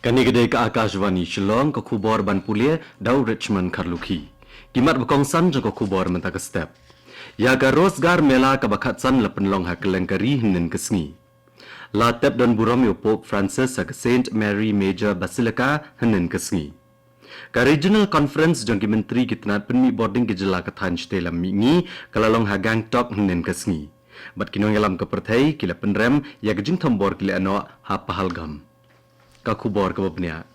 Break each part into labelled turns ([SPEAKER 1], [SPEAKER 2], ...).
[SPEAKER 1] Kani kedai ke AKASHVANI Shillong ke kubor ban pulia dau Richmond Karluki. Kimat bekongsan joko kubor mentaka step. Ya ka rosgar mela ka bakatsan lepen long ha kelengkari hinen kesngi. La tep dan buram yo Pope Francis ha ke Saint Mary Major Basilica hinen kesngi. Ka regional conference jongki menteri kitnat penmi boarding ke jela ka than stela mingi kalalong ha Gangtok hinen kesngi. Bat kinong yalam ke perthai kila penrem ya ke jing thambor kila ano ha Pahalgam. Ka kubor ke babnia.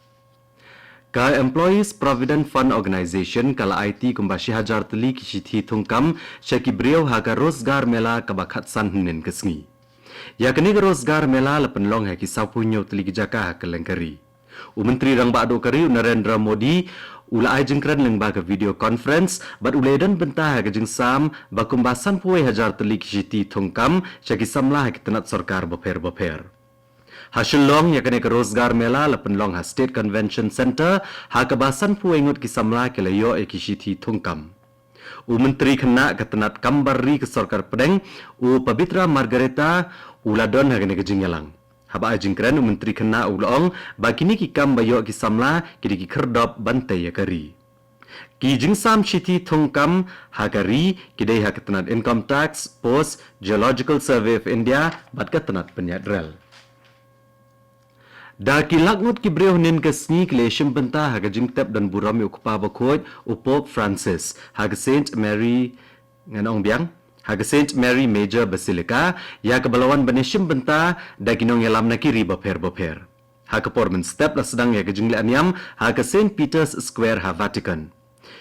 [SPEAKER 1] Ka Employees Provident Fund Organization kala IT kumbashi hajar teli kisithi thungkam syaki brio ha ka rosgar mela ka bakhat san hnen kesngi. Ya kini ka rosgar mela lepen long ha ki sapunyo teli kijaka ha kelengkari. Menteri rang bado kari Narendra Modi ula ai jengkran leng ba ka video conference bat uledan bentah ha ka jeng sam ba kumbasan puai hajar teli kisithi thungkam syaki samla ha ki tenat sarkar baper. SHILLONG ya kene ke rozgar mela lepen long ha State Convention Center ha kebasan puengut ki samla ke layo e kisithi thungkam. Menteri kena ketenat kambari ke sorkar pedeng Pabitra Margareta uladon ha kene ke jingyalang. Haba jingkren menteri kena ulong bakini ki kam bayo ki samla ki ki kerdop bantai ya kari. Ki jingsam shiti thungkam ha kari ki dei ha ketenat Income Tax, Post, Geological Survey of India bat ketenat penyadrel. Da kilakngut ki breu nin ke sni kleshim benta ha jing tep dan buram yu kupa bakot Pope Francis ha Saint Mary nganong biang ha Saint Mary Major Basilica ya ke balawan baneshim benta da kinong yalam na kiri baper ha ke pormen step la sedang ya ke jing lianyam ha Saint Peter's Square ha Vatican.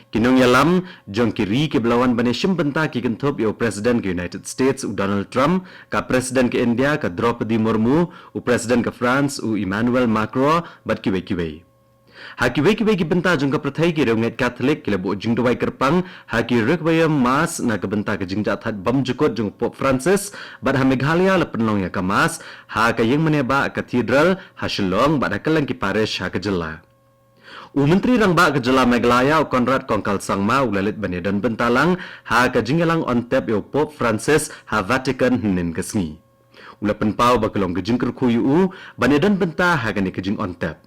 [SPEAKER 1] Kinong yalam jong kiri ke belawan baneshim benta ki kentop yo President ke United States Donald Trump ka President ke India ka Draupadi Murmu President ke France Emmanuel Macron bat kiwe. Ha kiwe ki benta jong ka prathai ki ronget Catholic ke lebo jing dawai kerpang ha ki requiem mass na ka benta ke jing jathat bam jukot jong Pope Francis bat ha Meghalaya lepen long ya ka mass ha ka yang meneba cathedral ha Shillong bat ha kelang ki parish ha ke jela. Menteri rang ba ke jela Meghalaya Konrad Kongkal Sangma ulalit banedan bentalang ha ka jingalang on tap yo Pope Francis ha Vatican hnen kesngi. Ula penpau ba kelong gejingker kuyu banedan benta ha kane kejing on tap.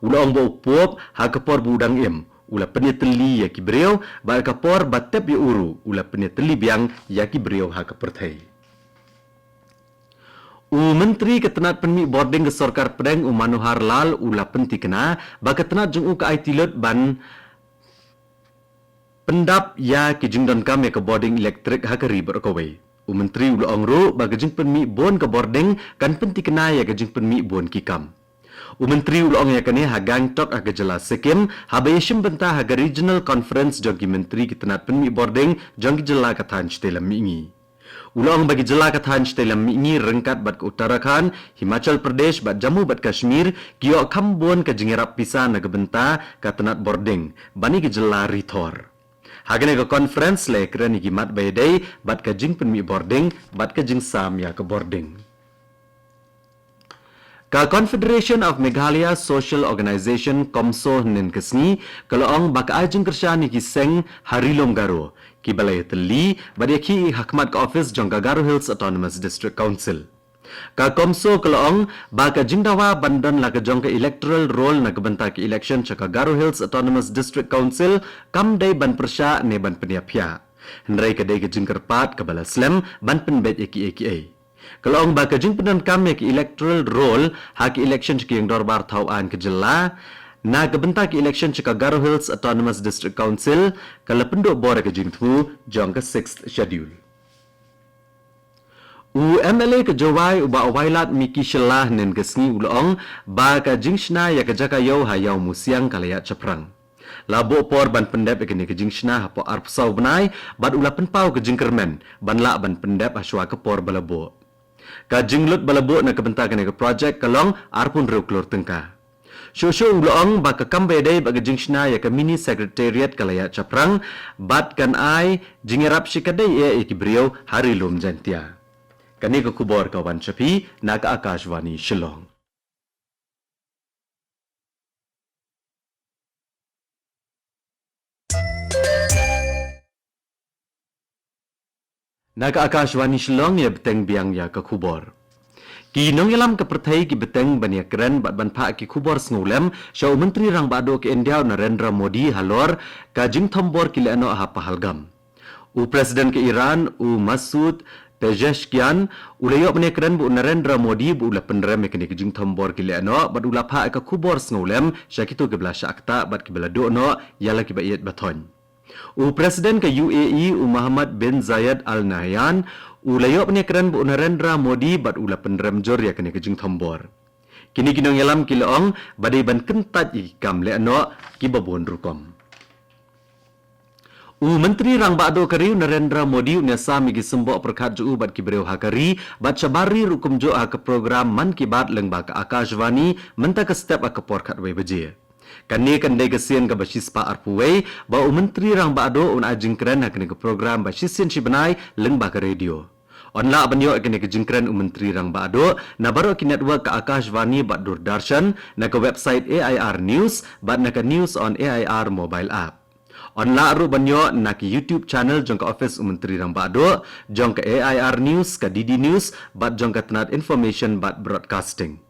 [SPEAKER 1] Ula ong bo Pope ha kapor budang im ula peneteli ya ki breu ba kapor batep yo uru ula peneteli biang ya ki breu ha kaperthai. Menteri ketenat penmi boarding ke sorkar pedeng Manohar Lal ula penti kena ba ketenat jung ke IT lot ban pendap ya ki jingdon kam ya ke boarding elektrik ha ke ribet kawai. Menteri ula ongru ba ke jing penmi bon ke boarding kan penti kena ya ke jing penmi bon ki kam. Menteri ula ong ya kene ha Gangtok ha ke jela Sikkim ha bayeshim benta ha ke regional conference jogi menteri ketenat penmi boarding jong ki jela kathan stela mingi. Ulang bagi jela kathan stelam ini rengkat bat ke Uttarakhand, Himachal Pradesh bat Jammu bat Kashmir, kiok kambon ke jingerap pisan na gebenta katenat boarding, bani ke jela rithor. Hagane ke conference le keren himat bayday bat ke jing penmi boarding, bat ke jing sam ya ke boarding. Ka Confederation of Meghalaya Social Organization Komso hnen kesni kalau ong bak ajeng kersyani ki seng harilom garo ki balai teli badeki hakmat ka office jong Garo Hills Autonomous District Council. Ka Komso kalau ong bak ajeng dawa bandan la ka jong ka electoral roll na kebenta ki election cha Garo Hills Autonomous District Council kam dai ban persya ne ban peniapya. Hendrai ka dai ka jeng kerpat ka bala slam ban penbet eki. Kalau orang baka jing penan kami ke electoral roll ha ke election ke yang dorbar tauan ke jela na kebenta ke election ke Garo Hills Autonomous District Council kalau penduk bor ke jing tu jong ke 6th schedule. MLA ke Jawai uba wailat Miki Shelah nen ke sngi ulong baka jing shna ya ke jaka yau ha yau musiang kalaya chaprang. Labo por ban pendep ke ni ke jing shna ha po arpsau benai ban ula penpau ke jing kermen ban la ban pendep aswa ke por balabo. Ka jinglut balabo na kebentakan ke projek kalong arpun reu klor tengka. Shosho ulong ba ka kambe dai ba jingshna ya ka mini secretariat kalaya chaprang bat kan ai jingerap shikadai e ki brio hari lum jantia. Kani ka kubor kawan chapi na ka AKASHVANI Shillong. Naga AKASHVANI Shillong ya beteng biang ya ke kubor. Ki nong yalam ke pertai ki beteng bania keren bat ban pha ki khubor snolem shau menteri rang bado ke India Narendra Modi halor ka jing thombor ki leno ha pahalgam. U presiden ke Iran u Masud Pezeshkian ulayo bania keren bu Narendra Modi bu ula penrem ke ni jing thombor ki leno bat ula pha ka khubor snolem syakito ke bela syakta bat ki bela do no yala ki bayet baton. U presiden ke UAE u Muhammad bin Zayed Al Nahyan ulayo bania keren bu Narendra Modi bat ula penrem jor ya kene kejing thombor. Kini kinong yalam kilaong badai ban kentat ikam le ano ki babon rukom. U menteri rang bado kariu Narendra Modi unyasa migi sembok perkat ju bat ki bereu hakari bat cabari rukum jo ke program man ki bat leng ba ka AKASHVANI menta ke step ke porkat we beje. Kani kan dai kesian ke basis pa arpuwei ba u menteri rang bado un ajing keren hakne ke program basisian si benai leng ba ke radio. Onla banyo kene ke jingkren u menteri rang bado na baro ki network ke AKASHVANI bat Doordarshan na ke website AIR News bat na ke news on AIR mobile app. Onla ru banyo na ke YouTube channel jong ke office u menteri rang bado jong ke AIR News ke DD News bat jong ke tenat information bat broadcasting.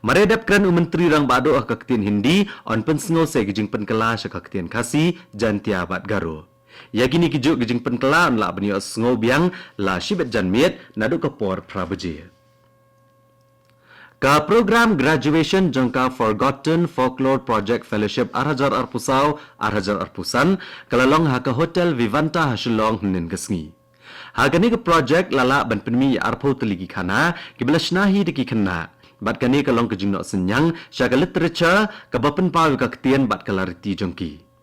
[SPEAKER 1] Maredap keren u menteri rang bado ke ketien Hindi on pensngo se ke jing penkela ke ketien Khasi jantia bat Garo. Ya kini kijuk gejing penkelaan la benio sngo biang la shibet janmiet nadu kapor prabeje. Ka program graduation jangka Forgotten Folklore Project Fellowship Arhajar Arpusau Arhajar Arpusan kalalong ha ka Hotel Vivanta ha Shillong nen kesngi. Ha kani ke project lala ban penmi arpo teligi khana kiblashnahi deki khana. Bat kani kalong kejing no senyang syaga literature ka bapen pau ka ketien bat kalariti jongki.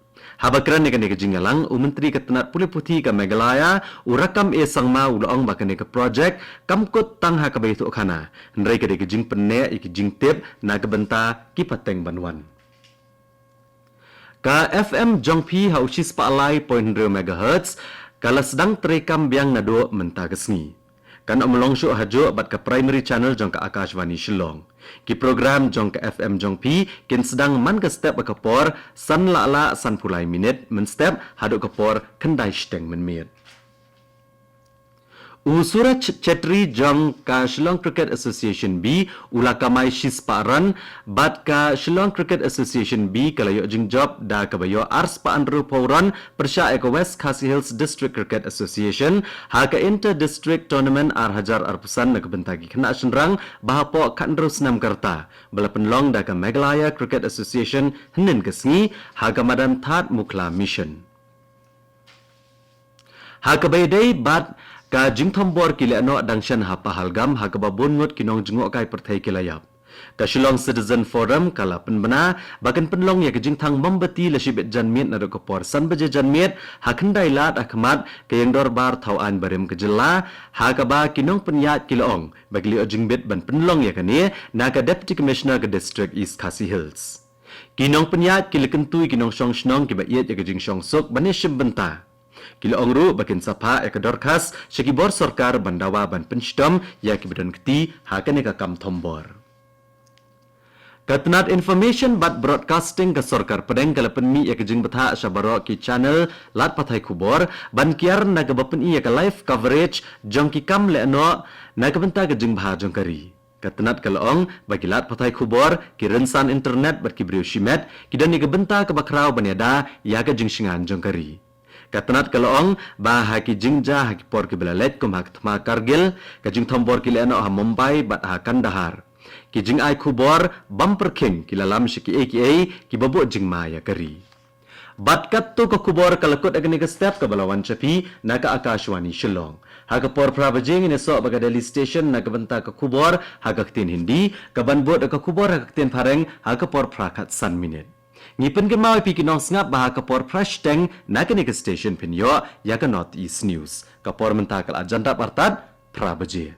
[SPEAKER 1] Habakran ni ke jingalang u menteri ketenat pulih putih ke Meghalaya u rakam e sangma u laong bakane ke project kamkut tang ha ke baitu khana ndrai ke jing penne ik jing tip na ke benta ki pateng banwan ka FM Jongpi ha usis pa alai 0.0 MHz kala sedang terekam biang nado menta kesngi kan omlong syu hajo bat ke primary channel jong ke AKASHVANI Shillong. Ki program jong ke FM Jongpi kin sedang man ke step ke por san la san pulai minit men step hado ke por kendai steng men minit. U Suraj Chetri jong ka Shillong Cricket Association B ula kamai shisparan bat ka Shillong Cricket Association B kalayo jing job da kabayo ars pa andru pauran persya eko West Khasi Hills District Cricket Association ha ka inter district tournament Arhajar Arpusan na kabentagi kena senrang bahapo kandru senam karta bala penlong da ka Meghalaya Cricket Association henin kesngi ha ka madan that mukla mission. Ha ka baydai bat ka jing thombor ki leno dangshan ha pahalgam ha ka babon ngot kinong jingok kai perthai kilayap ka Shillong Citizen Forum kala penbena bakan penlong ya ke jing thang mambati la shibet janmiet na ko por san baje janmiet ha khandai lat akhmat ke yang dorbar thawan barem ke jela ha ka ba kinong penyat kilong bagli jingbet ban penlong ya kane na ka Deputy Commissioner ke District East Khasi Hills kinong penyat kilekentui kinong shong shnong ki ba yet ya ke jing shong sok banishim benta Kila ongru bakin sapa ekadorkas syakibor sorkar bandawa ban penshdom ya kibedan keti hakan eka kam thombor. Katnat information bat broadcasting ke sorkar pedeng kala penmi ya kejing betha syabaro ki channel lat pathai kubor ban kiar na ke bapen ya ke live coverage jong ki kam le no na ke benta kejing bha jong kari. Katnat kalong bagi lat pathai kubor ki rensan internet bat ki briu shimet ki dan ni ke benta ke bakrau banyada ya ke jing singan jong kari. Katanat kalong ba haki jingja haki por ki belalet kum hak thma Kargil ka jing thombor ki leno ha Mumbai bat ha Kandahar ki jing ai khubor bumper king ki lalam shiki AKA ki babu jing maya kari bat kat tu ka khubor kalakut agni ka step ka balawan chapi na ka AKASHVANI Shillong ha ka por pravajing ne so baga Delhi station na ka banta ka khubor ha ka tin Hindi ka banbot ka khubor ha ka tin Phareng ha ka por prakat san minute Ngipen ke mau pi kinong ngap bah kapor fresh teng na ke station pinyo ya ke North East News kapor mentakal ajanta partat prabaje